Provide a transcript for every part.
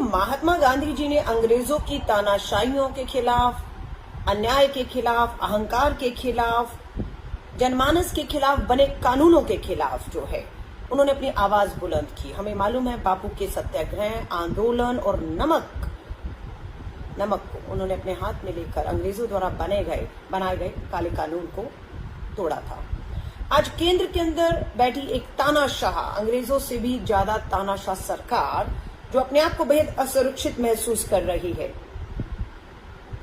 महात्मा गांधी जी ने अंग्रेजों की तानाशाहियों के खिलाफ, अन्याय के खिलाफ, अहंकार के खिलाफ, जनमानस के खिलाफ बने कानूनों के खिलाफ जो है उन्होंने अपनी आवाज बुलंद की। हमें मालूम है बापू के सत्याग्रह, आंदोलन और नमक को उन्होंने अपने हाथ में लेकर अंग्रेजों द्वारा बनाए गए काले कानून को तोड़ा था। आज केंद्र के अंदर बैठी एक तानाशाह, अंग्रेजों से भी ज्यादा तानाशाह सरकार जो अपने आप को बेहद असुरक्षित महसूस कर रही है,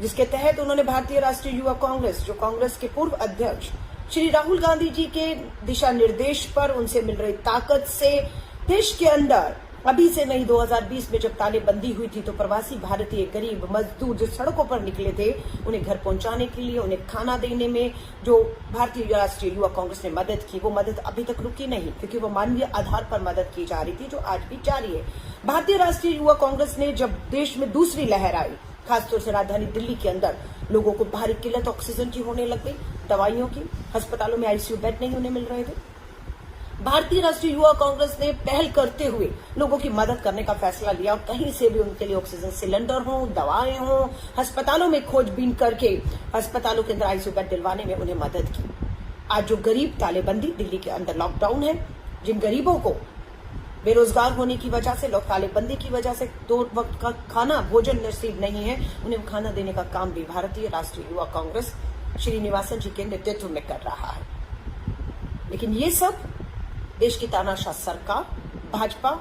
जिसके तहत उन्होंने भारतीय राष्ट्रीय युवा कांग्रेस, जो कांग्रेस के पूर्व अध्यक्ष श्री राहुल गांधी जी के दिशा निर्देश पर, उनसे मिल रही ताकत से देश के अंदर अभी से नहीं 2020 में जब तालेबंदी हुई थी तो प्रवासी भारतीय गरीब मजदूर जो सड़कों पर निकले थे उन्हें घर पहुंचाने के लिए, उन्हें खाना देने में जो भारतीय राष्ट्रीय युवा कांग्रेस ने मदद की, वो मदद अभी तक रुकी नहीं, क्योंकि वो मानवीय आधार पर मदद की जा रही थी, जो आज भी जारी है। भारतीय राष्ट्रीय युवा कांग्रेस ने जब देश में दूसरी लहर आई, खासतौर से राजधानी दिल्ली के अंदर लोगों को भारी किल्लत ऑक्सीजन की होने लग गई, दवाइयों की, अस्पतालों में आईसीयू बेड नहीं उन्हें मिल रहे थे, भारतीय राष्ट्रीय युवा कांग्रेस ने पहल करते हुए लोगों की मदद करने का फैसला लिया और कहीं से भी उनके लिए ऑक्सीजन सिलेंडर हो, दवाएं हो, अस्पतालों में खोजबीन करके अस्पतालों के अंदर आईसीयू बेड दिलवाने में उन्हें मदद की। आज जो गरीब, तालेबंदी, दिल्ली के अंदर लॉकडाउन है, जिन गरीबों को बेरोजगार होने की वजह से, तालेबंदी की वजह से 2 वक्त का खाना, भोजन नसीब नहीं है, उन्हें खाना देने का काम भी भारतीय राष्ट्रीय युवा कांग्रेस श्रीनिवासन जी के नेतृत्व में कर रहा है। लेकिन ये सब देश की तानाशाह सरकार भाजपा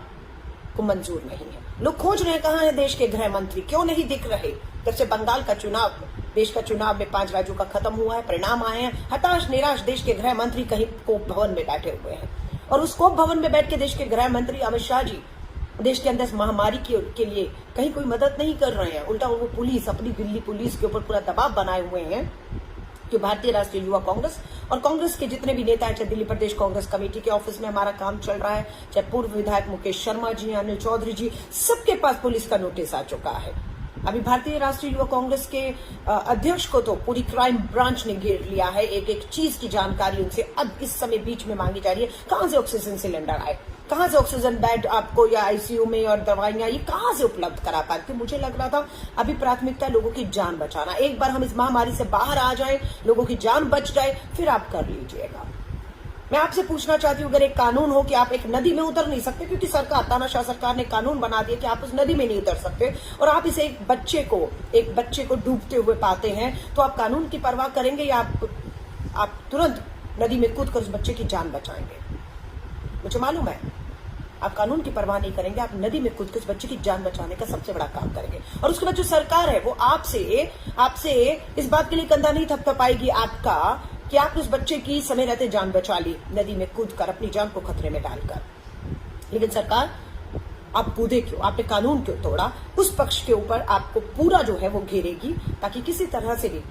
को मंजूर नहीं है। लोग खोज रहे हैं कहां है देश के गृह मंत्री, क्यों नहीं दिख रहे। जब से बंगाल का चुनाव, देश का चुनाव में 5 राज्यों का खत्म हुआ है, परिणाम आए हैं, हताश निराश देश के गृह मंत्री कहीं कोप भवन में बैठे हुए हैं। और उस कोप भवन में बैठ के देश के गृह मंत्री अमित शाह जी देश के अंदर महामारी के लिए कहीं कोई मदद नहीं कर रहे हैं। उल्टा वो पुलिस, अपनी दिल्ली पुलिस के ऊपर पूरा दबाव बनाए हुए हैं कि भारतीय राष्ट्रीय युवा कांग्रेस और कांग्रेस के जितने भी नेता हैं, चाहे दिल्ली प्रदेश कांग्रेस कमेटी के ऑफिस में हमारा काम चल रहा है, चाहे पूर्व विधायक मुकेश शर्मा जी, अनिल चौधरी जी, सबके पास पुलिस का नोटिस आ चुका है। अभी भारतीय राष्ट्रीय युवा कांग्रेस के अध्यक्ष को तो पूरी क्राइम ब्रांच ने घेर लिया है। एक एक चीज की जानकारी उनसे अब इस समय बीच में मांगी जा रही है। कहां से ऑक्सीजन सिलेंडर आए, कहां से ऑक्सीजन बेड आपको या आईसीयू में, और दवाइयां ये कहां से उपलब्ध करा पाते। मुझे लग रहा था अभी प्राथमिकता लोगों की जान बचाना। एक बार हम इस महामारी से बाहर आ जाएं, लोगों की जान बच जाए, फिर आप कर लीजिएगा। मैं आपसे पूछना चाहती हूँ, अगर एक कानून हो कि आप एक नदी में उतर नहीं सकते, क्योंकि तानाशाह सरकार ने कानून बना दिया कि आप उस नदी में नहीं उतर सकते, और आप इसे एक बच्चे को डूबते हुए पाते हैं, तो आप कानून की परवाह करेंगे या आप तुरंत नदी में कूद कर उस बच्चे की जान बचाएंगे। मुझे मालूम है आप कानून की परवाह नहीं करेंगे, आप नदी में कूद कर उस बच्चे की जान बचाने का सबसे बड़ा काम करेंगे। और उसके बाद जो सरकार है वो आपसे इस बात के लिए कंधा नहीं थपथपाएगी आपका कि आपने उस बच्चे की समय रहते जान बचा ली, नदी में कूदकर अपनी जान को खतरे में डालकर। लेकिन सरकार, आप कूदे क्यों, आपने कानून क्यों तोड़ा, उस पक्ष के ऊपर आपको पूरा जो है वो घेरेगी, ताकि किसी तरह से भी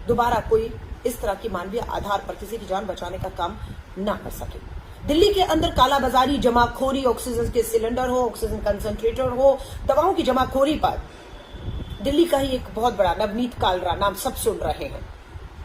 दोबारा कोई इस तरह की मानवीय आधार पर किसी की जान बचाने का काम ना कर सके। दिल्ली के अंदर कालाबाजारी, जमाखोरी, ऑक्सीजन के सिलेंडर हो, ऑक्सीजन कंसंट्रेटर हो, दवाओं की जमाखोरी पर दिल्ली का ही एक बहुत बड़ा नवनीत कालरा, नाम सब सुन रहे हैं,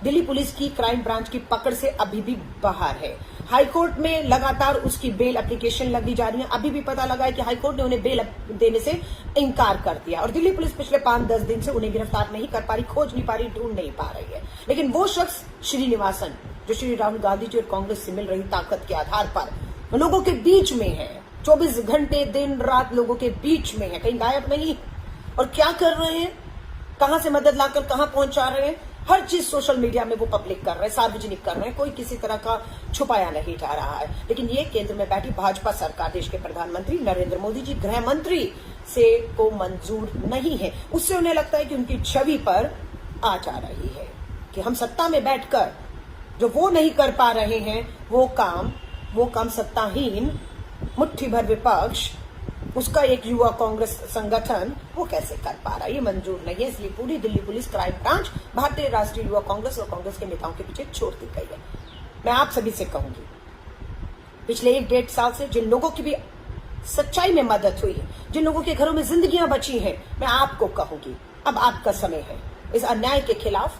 दिल्ली पुलिस की क्राइम ब्रांच की पकड़ से अभी भी बाहर है। हाईकोर्ट में लगातार उसकी बेल एप्लीकेशन लगी जा रही है। अभी भी पता लगा है कि हाईकोर्ट ने उन्हें बेल देने से इनकार कर दिया, और दिल्ली पुलिस पिछले 5-10 दिन से उन्हें गिरफ्तार नहीं कर पा रही, खोज नहीं पा रही, ढूंढ नहीं पा रही है। लेकिन वो शख्स श्रीनिवासन, जो श्री राहुल गांधी जी और कांग्रेस से मिल रही ताकत के आधार पर लोगों के बीच में है, 24 घंटे दिन रात लोगों के बीच में है, कहीं गायब नहीं। और क्या कर रहे हैं, कहां से मदद लाकर कहां पहुंचा रहे हैं, हर चीज सोशल मीडिया में वो पब्लिक कर रहे हैं, सार्वजनिक कर रहे हैं, कोई किसी तरह का छुपाया नहीं जा रहा है। लेकिन ये केंद्र में बैठी भाजपा सरकार, देश के प्रधानमंत्री नरेंद्र मोदी जी, गृह मंत्री से को मंजूर नहीं है। उससे उन्हें लगता है कि उनकी छवि पर आ जा रही है कि हम सत्ता में बैठकर जो वो नहीं कर पा रहे हैं, वो काम सत्ताहीन मुट्ठी भर विपक्ष, उसका एक युवा कांग्रेस संगठन वो कैसे कर पा रहा है, ये मंजूर नहीं है। इसलिए पूरी दिल्ली पुलिस क्राइम ब्रांच भारतीय राष्ट्रीय युवा कांग्रेस और कांग्रेस के नेताओं के पीछे छोड़ दी गई है। मैं आप सभी से कहूंगी, पिछले 1-1.5 साल से जिन लोगों की भी सच्चाई में मदद हुई है, जिन लोगों के घरों में जिंदगियां बची हैं, मैं आपको कहूंगी अब आपका समय है इस अन्याय के खिलाफ,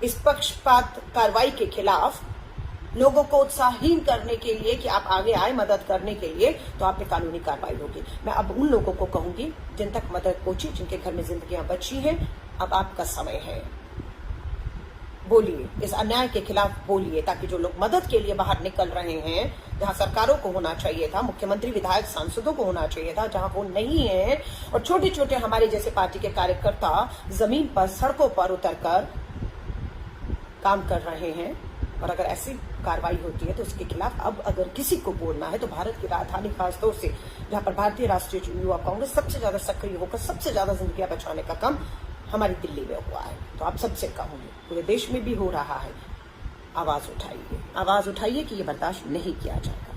इस पक्षपात कार्रवाई के खिलाफ लोगों को उत्साहहीन करने के लिए कि आप आगे आए मदद करने के लिए, तो आप पे कानूनी कार्रवाई होगी। मैं अब उन लोगों को कहूंगी जिन तक मदद पहुंची, जिनके घर में जिंदगियां बची हैं, अब आपका समय है, बोलिए, इस अन्याय के खिलाफ बोलिए, ताकि जो लोग मदद के लिए बाहर निकल रहे हैं, जहां सरकारों को होना चाहिए था, मुख्यमंत्री विधायक सांसदों को होना चाहिए था, जहां वो नहीं है, और छोटे छोटे हमारे जैसे पार्टी के कार्यकर्ता जमीन पर सड़कों पर उतरकर काम कर रहे हैं, और अगर ऐसी कार्रवाई होती है तो उसके खिलाफ अब अगर किसी को बोलना है तो भारत की राजधानी खासतौर से जहां पर भारतीय राष्ट्रीय युवा कांग्रेस सबसे ज्यादा सक्रिय होकर सबसे ज्यादा जिंदगियां बचाने का काम हमारी दिल्ली में हुआ है, तो आप सबसे कहूंगी, पूरे देश में भी हो रहा है, आवाज उठाइए कि ये बर्दाश्त नहीं किया जाएगा।